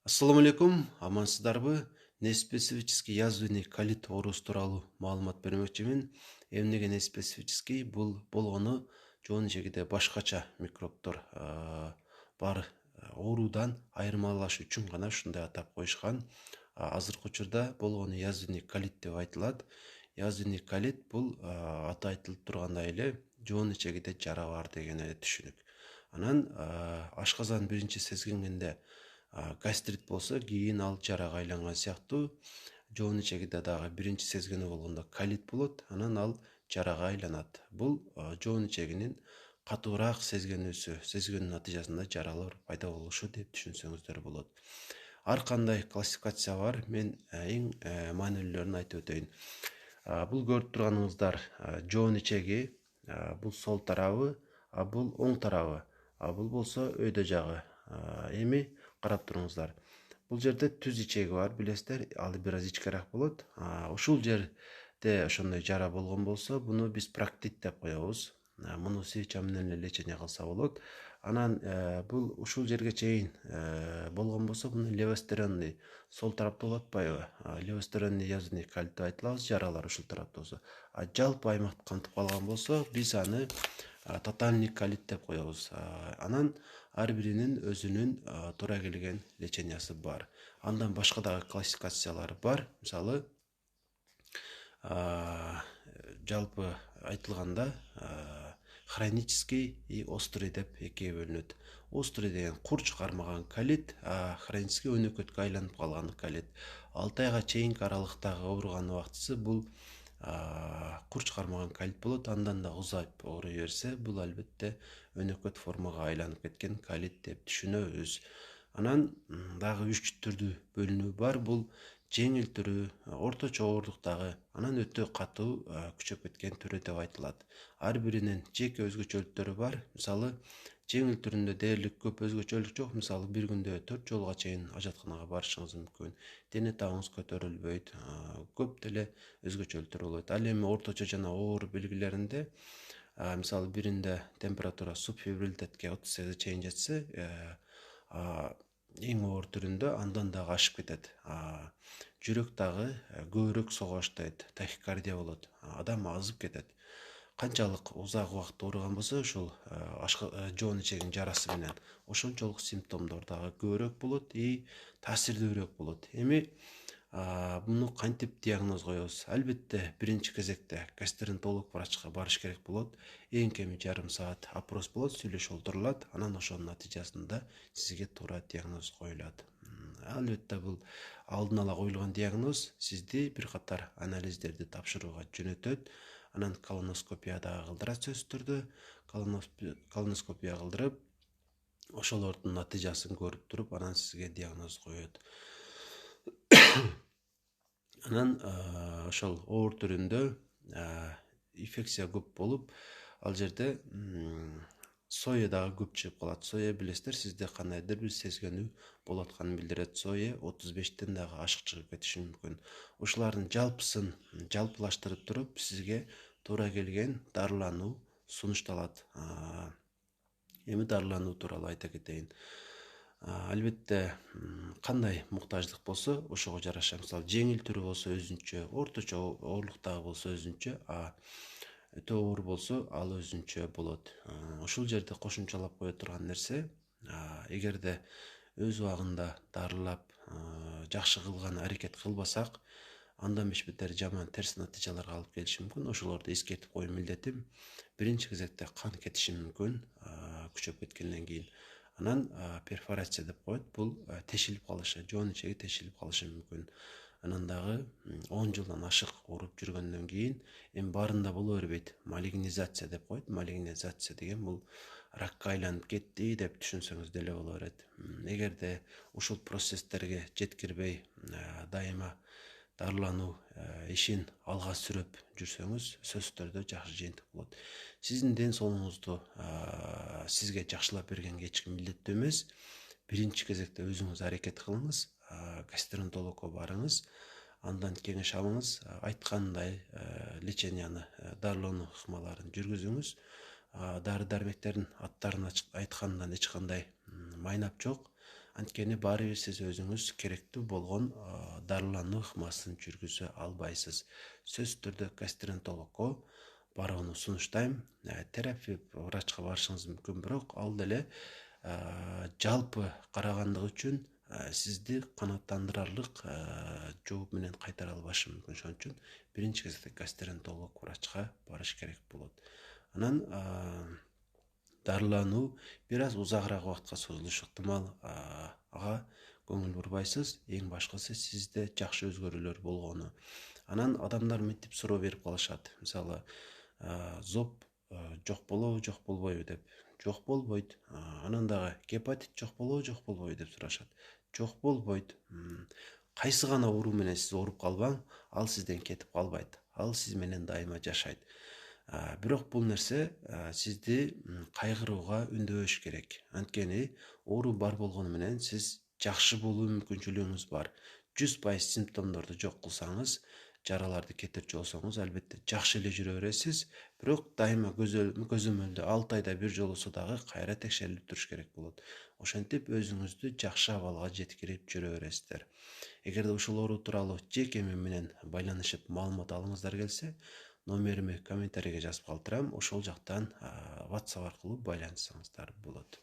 Assalamu алейкум, амансыздарбы? Неспецифический язвенный колит оорусу тууралуу маалымат бермекчимин. Эмнеге неспецифический? Бул болгону жоон жегиде башкача микробдор бар оорудан айырмалаш үчүн гана ушундай атап коюшкан. Азыркы учурда болгону язвенный колит деп айтылат. Язвенный колит бул аты айтылып тургандай эле жоон ичегиде жара бар деген эле түшүнүк. Анан ашказан биринчи сезгенгенде гастрит болсо кийин ал жарага айланган сыяктуу жоон ичегиде дагы биринчи сезгени болгондо колит болот, анан ал жарага айланат. Бул жоон ичегинин катуураак сезгенин натыйжасында жаралар пайда болушу деп түшүнсөңүздөр болот. Ар кандай классификация бар, мен эң маанилүүлөрүн айтып өтөйүн. Бул көрүп турганыңыздар жоон ичеги, бул сол тарабы, бул оң тарабы, бул болсо өйдө жагы. Эми карап туруңуздар. Бул жерде түз ичеги бар, билесиздер, ал бир аз ичкерээк болот. Ушул жерде ошондой жара болгон болсо, буну биз проктит деп коебуз. Муну свеча менен эле лечение кылса болот. Анан бул ушул жерге чейин болгон болсо, буну левостеронный, сол тарапта болуп атпайбы? Левостеронный язвенный колит деп айтылабыз, жаралар ушул тарапта болсо. Жалпы аймакты камтып калган болсо, биз аны тотальный колит деп коебуз. Анан ар биринин өзүнүн туура келген лечениясы бар. Андан башка дагы классификациялар бар. Мисалы, жалпы айтылганда хронический и острый деп экиге бөлүнөт. Острый деген кур чыгармаган колит, хронический өнөкөткө айланып калган колит. 6 айга чейинки аралыктагы ооруган убактысы бул кур чыгармаган колит болот. Андан да узайып ооруй берсе, бул албетте өнөкөт формага айланып кеткен колит деп түшүнөбүз. Анан дагы 3 түрдүү бөлүнүү бар. Бул жеңил түрү, орточо ооруктагы, анан өтө катуу күчөп кеткен түрү деп айтылат. Ар биринин жеке өзгөчөлүктөрү бар. Мисалы, жеңил түрүндө дээрлик көп өзгөчөлүк жок. Мисалы, бир күндө 4 жолго чейин ажатканага барышыңыз мүмкүн. Дене табыңыз көтөрүлбөйт, көп деле өзгөчөлүктөр болот. Ал эми орточо жана оор белгилеринде мисалы биринде температура субфебрилитетке 38 чейин жетсе, эң оор түрүндө андан дагы ашып кетет. Жүрөк дагы көбүрөөк сого баштайт, тахикардия болот, адам азып кетет. Канчалык узак убакыт ооруган болсо, ушул жоон ичегинин жарасы менен ошончолук симптомдор дагы көбүрөөк болот и таасирдүүрөөк болот. Эми буну кантип диагноз коебуз? Албетте, биринчи кезекте гастроэнтеролог врачка барыш керек болот. Эң кеми жарым саат опрос болот, сүйлөшүп олтурулат. Анан ошонун натыйжасында сизге туура диагноз коюлат. Албетте, бул алдын ала коюлган диагноз сизди бир катар анализдерди тапшырууга жөнөтөт. Анан колоноскопия дагы кылдырат сөзсүз түрдө. Колоноскопия кылдырып, ошолордун натыйжасын көрүп туруп, анан сизге диагноз коет. Анан ошол оор түрүндө инфекция көп болуп, ал жерде сое дагы көп чыгып калат. Сое билесиздер, сизде кандайдыр бир сезгенүү болуп атканын билдирет. Сое 35тен дагы ашык чыгып кетиши мүмкүн. Ушулардын жалпысын жалпылаштырып туруп, сизге туура келген дарылануу сунушталат. Эми дарылануу тууралуу айта кетейин. Албетте, кандай муктаждык болсо, ошого жараша. Мисалы, жеңил түрү болсо өзүнчө, орточо оорлуктагы болсо өзүнчө, өтө оор болсо ал өзүнчө болот. Ушул жерде кошумчалап кое турган нерсе, эгерде өз убагында дарылап, жакшы кылган аракет кылбасак, андан бетер жаман терс натыйжаларга алып келиши мүмкүн. Ошолорду эскертип коюу милдетим. Биринчи кезекте кан кетиши мүмкүн, күчөп кеткенден кийин. Анан перфорация деп коет, бул тешилип калышы, жоон ичеги тешилип калышы мүмкүн. Анан дагы 10 жылдан ашык ооруп жүргөндөн кийин, эми баарында боло бербейт, малигнизация деп коет. Малигнизация деген бул ракка айланып кетти деп түшүнсөңүз деле боло берет. Эгерде ушул процесстерге жеткирбей, дайыма дарылануу ишин алга сүрөп жүрсөңүз, сөзсүз түрдө жакшы жыйынтык болот. Сиздин ден соолугуңузду сизге жакшылап бергенге эч ким милдеттүү эмес. Биринчи кезекте өзүңүз аракет кылыңыз, гастроэнтологко барыңыз, андан кеңеш алыңыз, айткандай леченияны, дарылануу ыкмаларын жүргүзүңүз. Дары дармектердин аттарын айткандан эч кандай майнап жок. Анткени баары бир сиз өзүңүз керектүү болгон дарылануу ыкмасын жүргүзө албайсыз. Сөзсүз түрдө гастрентологко барууну сунуштайм. Терапевт врачка барышыңыз мүмкүн, бирок ал деле жалпы карагандыгы үчүн сизди канааттандырарлык жооп менен кайтара албашы мүмкүн. Ошон үчүн биринчи кезекте гастрентолог врачка барыш керек болот. Анан дарылануу бир аз узагыраак убакытка созулушу ыктымал. Ага көңүл бурбайсыз. Эң башкысы сизде жакшы өзгөрүүлөр болгону. Анан адамдар мынтип суроо берип калышат. Мисалы, зоб жок болобу, жок болбойбу деп. Жок болбойт. Анан дагы гепатит жок болобу, жок болбойбу деп сурашат. Жок болбойт. Кайсы гана оору менен сиз ооруп калбаң, ал сизден кетип калбайт. Ал сиз менен дайыма жашайт. Бирок бул нерсе сизди кайгырууга үндөбөш керек. Анткени оору бар болгону менен сиз жакшы болуу мүмкүнчүлүгүңүз бар. 100% симптомдорду жок кылсаңыз, жараларды кетирчү болсоңуз, албетте жакшы эле жүрө бересиз. Бирок дайыма көзөмөлдө 6 айда бир жолусу дагы кайра текшерилип туруш керек болот. Ошентип өзүңүздү жакшы абалга жеткирип жүрө бересиздер. Эгерде ушул оору тууралуу жеке менен байланышып маалымат алгыңыздар келсе, номериме комментарийге жазып калтырам. Ошол жактан WhatsApp аркылуу байланышсаңыздар болот.